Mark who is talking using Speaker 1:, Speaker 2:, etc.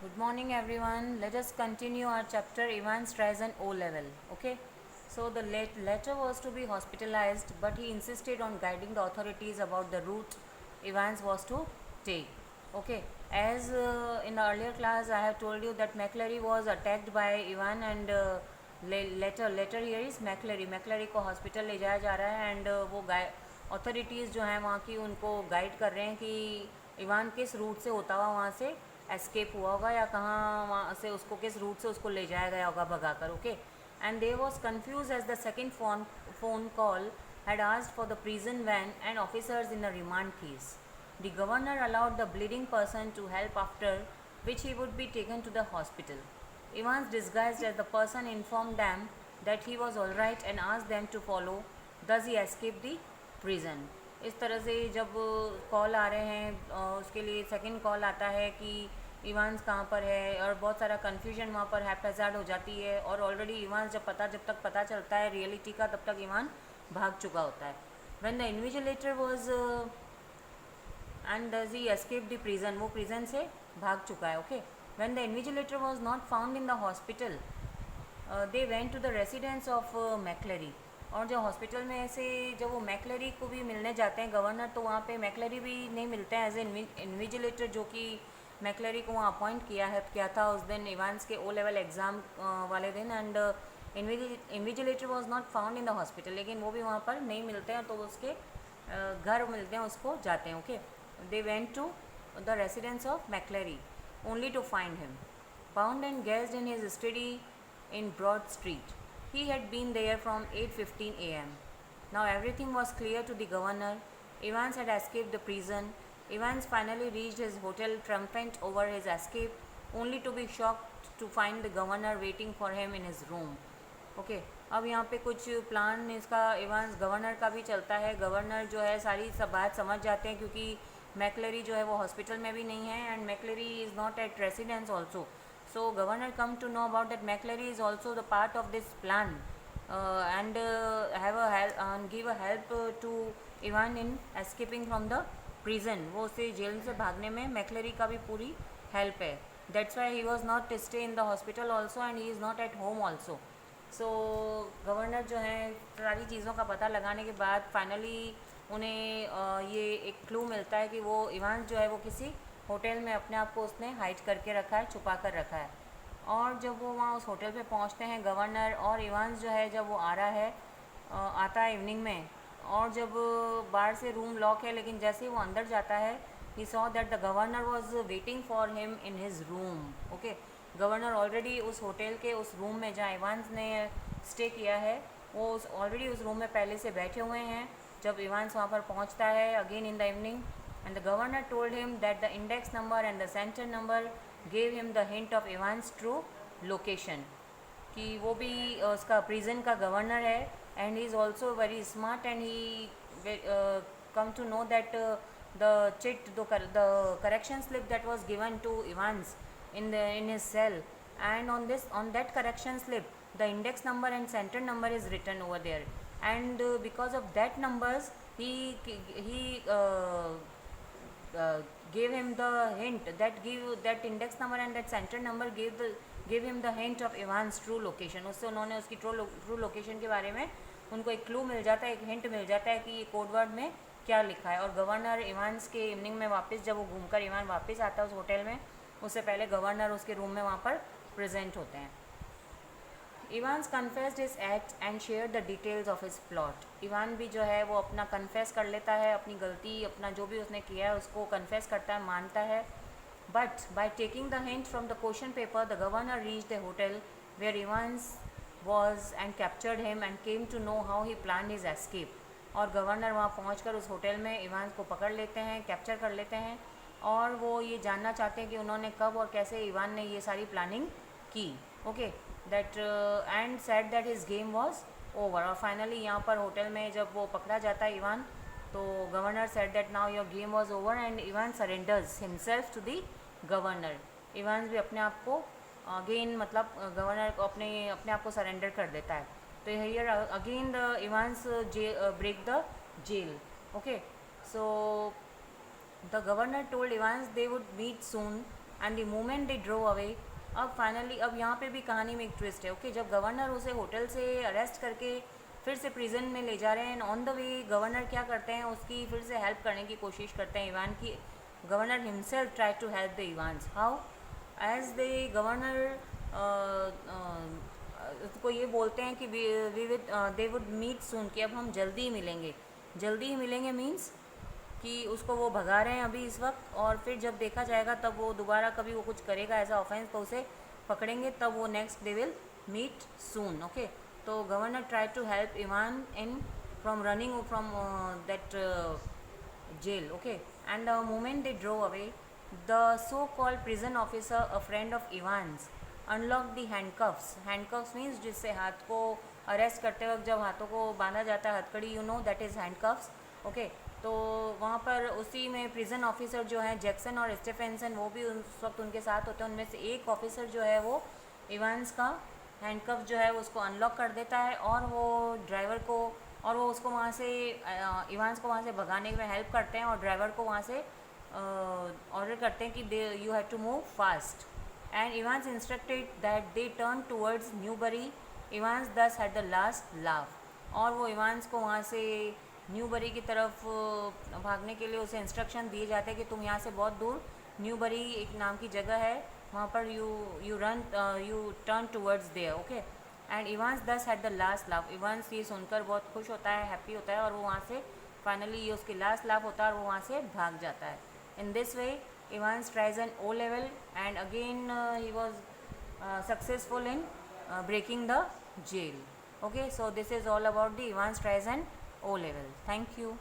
Speaker 1: Good morning, everyone. Let us continue our chapter Evans tries an O level. Okay, so the letter was to be hospitalized, but he insisted on guiding the authorities about the route Evans was to take. Okay, as in the earlier class, I have told you that McClary was attacked by Evan and later here is McClary को hospital ले जाया जा रहा है and वो authorities जो हैं वहाँ की उनको गाइड कर रहे हैं कि इवान किस रूट से होता हुआ वहाँ से एस्केप हुआ होगा या कहाँ वहाँ से उसको किस रूट से उसको ले जाया गया होगा भगाकर. Okay, and they was confused as the second phone call had asked for the prison van and officers in a remand case. The governor allowed the bleeding person to help, after which he would be taken to the hospital. Evans, disguised as the person, informed them that he was all right and asked them to follow. Thus he escaped the prison. इस तरह से जब call आ रहे हैं उसके लिए second call आता है कि इवान्स कहाँ पर है और बहुत सारा कन्फ्यूजन वहाँ पर हैप्पैजार्ड हो जाती है और ऑलरेडी इवान्स जब तक पता चलता है रियलिटी का तब तक इवान भाग चुका होता है. When the invigilator was and he escape the prison, वो प्रिजन से भाग चुका है. Okay, when the invigilator was not found in the hospital they went to the residence of McClary. और जो हॉस्पिटल में से जब वो मैकलरी को भी मिलने जाते हैं गवर्नर, तो वहाँ पे मैकलरी भी नहीं मिलते हैं एज ए इन्विजिलेटर, जो कि मैकलरी को वहाँ अपॉइंट किया था उस दिन इवान्स के ओ लेवल एग्ज़ाम वाले दिन. And invigilator was not found in the hospital, लेकिन वो भी वहाँ पर नहीं मिलते हैं, तो उसके घर मिलते हैं, उसको जाते हैं. Okay, they went to the residence of McClary only to find him bound and gagged in his study in Broad Street. He had been there from 8:15 a.m. Now everything was clear to the governor. Evans had escaped the prison. Evans finally reached his hotel triumphant over his escape, only to be shocked to find the governor waiting for him in his room. Okay, अब यहाँ पे कुछ plan इसका Evans governor का भी चलता है. Governor जो है सारी सब बात समझ जाते हैं क्योंकि मैकलरी जो है वो हॉस्पिटल में भी नहीं है and McClary is not at residence also. So governor come to know about that McClary is also the part of this plan and give a help to Evan in escaping from the prison. वो उसे jail से भागने में मैकलरी का भी पूरी help है. That's why he was not stay in the hospital also and he is not at home also. So governor जो है सारी चीज़ों का पता लगाने के बाद फाइनली उन्हें ये एक क्लू मिलता है कि वो इवान्स जो है वो किसी होटल में अपने आप को उसने हाइड करके रखा है, छुपा कर रखा है. और जब वो वहाँ उस होटल पे पहुँचते हैं गवर्नर और इवान्स जो है जब वो आ रहा है आता है इवनिंग में, और जब बाहर से रूम लॉक है लेकिन जैसे ही वो अंदर जाता है he saw that the governor was waiting for him in his room. Okay, governor already उस होटल के उस रूम में जहाँ इवान्स ने स्टे किया है वो ऑलरेडी उस रूम में पहले से बैठे हुए हैं जब इवान्स वहाँ पर पहुँचता है again in the evening. And the governor told him that the index number and the centre number gave him the hint of Evans true location. कि वो भी उसका प्रिजन का गवर्नर है and he is also very smart and he come to know that the chit the correction slip that was given to Evans in his cell, and on that correction slip the index number and center number is written over there, and because of that numbers he gave him the hint that index number and that center number gave him the hint of Evans true location. उससे उन्होंने उसकी true location के बारे में उनको एक clue मिल जाता है, एक हिंट मिल जाता है कि ये कोड वर्ड में क्या लिखा है. और गवर्नर इवान्स के इवनिंग में वापस जब वो घूमकर इवान वापस आता है उस होटल में, उससे पहले गवर्नर उसके रूम में वहाँ पर प्रेजेंट होते हैं. Evans confessed his act and share the details of his plot. Ivan भी जो है वो अपना कन्फेस कर लेता है, अपनी गलती अपना जो भी उसने किया है उसको कन्फेस करता है, मानता है. But by taking the hint from the question paper the governor reach the hotel where Evans was and captured him and came to know how he plan his escape. और गवर्नर वहाँ पहुँच उस hotel में Evans को पकड़ लेते हैं, capture कर लेते हैं और वो ये जानना चाहते हैं कि उन्होंने कब और कैसे इवान ने ये सारी प्लानिंग की. Okay, that and said that his game was over. और फाइनली यहाँ पर होटल में जब वो पकड़ा जाता है इवान, तो governor said that now your game was over and Evan surrenders himself to the governor. Evan भी अपने आप को अगेन मतलब गवर्नर को अपने आप को सरेंडर कर देता है. तो here again the Evans break the jail. Okay, so the governor told Evans they would meet soon and the moment they drew away, अब फाइनली अब यहाँ पे भी कहानी में एक ट्विस्ट है, ओके जब गवर्नर उसे होटल से अरेस्ट करके फिर से प्रिजन में ले जा रहे हैं, ऑन द वे गवर्नर क्या करते हैं, उसकी फिर से हेल्प करने की कोशिश करते हैं इवान की। Governor himself try to help the Evans, how, as the governor को ये बोलते हैं कि दे वुड मीट सून, कि अब हम जल्दी ही मिलेंगे, जल्दी ही मिलेंगे मीन्स कि उसको वो भगा रहे हैं अभी इस वक्त, और फिर जब देखा जाएगा तब वो दोबारा कभी वो कुछ करेगा ऐसा ऑफेंस तो उसे पकड़ेंगे, तब वो next they will meet soon, okay. तो governor try to help Evan in from running from that jail, okay, and the moment they drove away, the so-called prison officer, a friend of Ivan's, unlocked the handcuffs. Handcuffs means जिससे हाथ को arrest करते वक्त जब हाथों को बांधा जाता है हथकड़ी, you know that is handcuffs, okay. तो वहाँ पर उसी में प्रिजन ऑफिसर जो हैं जैक्सन और स्टेफेंसन, वो भी उस वक्त उनके साथ होते हैं, उनमें से एक ऑफिसर जो है वो इवान्स का हैंडकफ जो है वो उसको अनलॉक कर देता है, और वो ड्राइवर को, और वो उसको वहाँ से इवान्स को वहाँ से भगाने में हेल्प करते हैं, और ड्राइवर को वहाँ से ऑर्डर करते हैं कि they you have to move fast, and Evans instructed that they turn towards Newbury, Evans thus had the last laugh, और वो इवान्स को वहाँ से न्यूबरी की तरफ भागने के लिए उसे इंस्ट्रक्शन दिए जाते हैं कि तुम यहाँ से बहुत दूर न्यूबरी एक नाम की जगह है, वहाँ पर you turn towards there, okay. And Evans thus had the last laugh, Evans ये सुनकर बहुत खुश होता है, हैप्पी होता है, और वो वहाँ से फाइनली ये उसकी लास्ट लाफ होता है और वो वहाँ से भाग जाता है। In this way Evans tries an O level and again he was successful in breaking the jail, okay, so this is all about the Ivan's tries and O level. Thank you.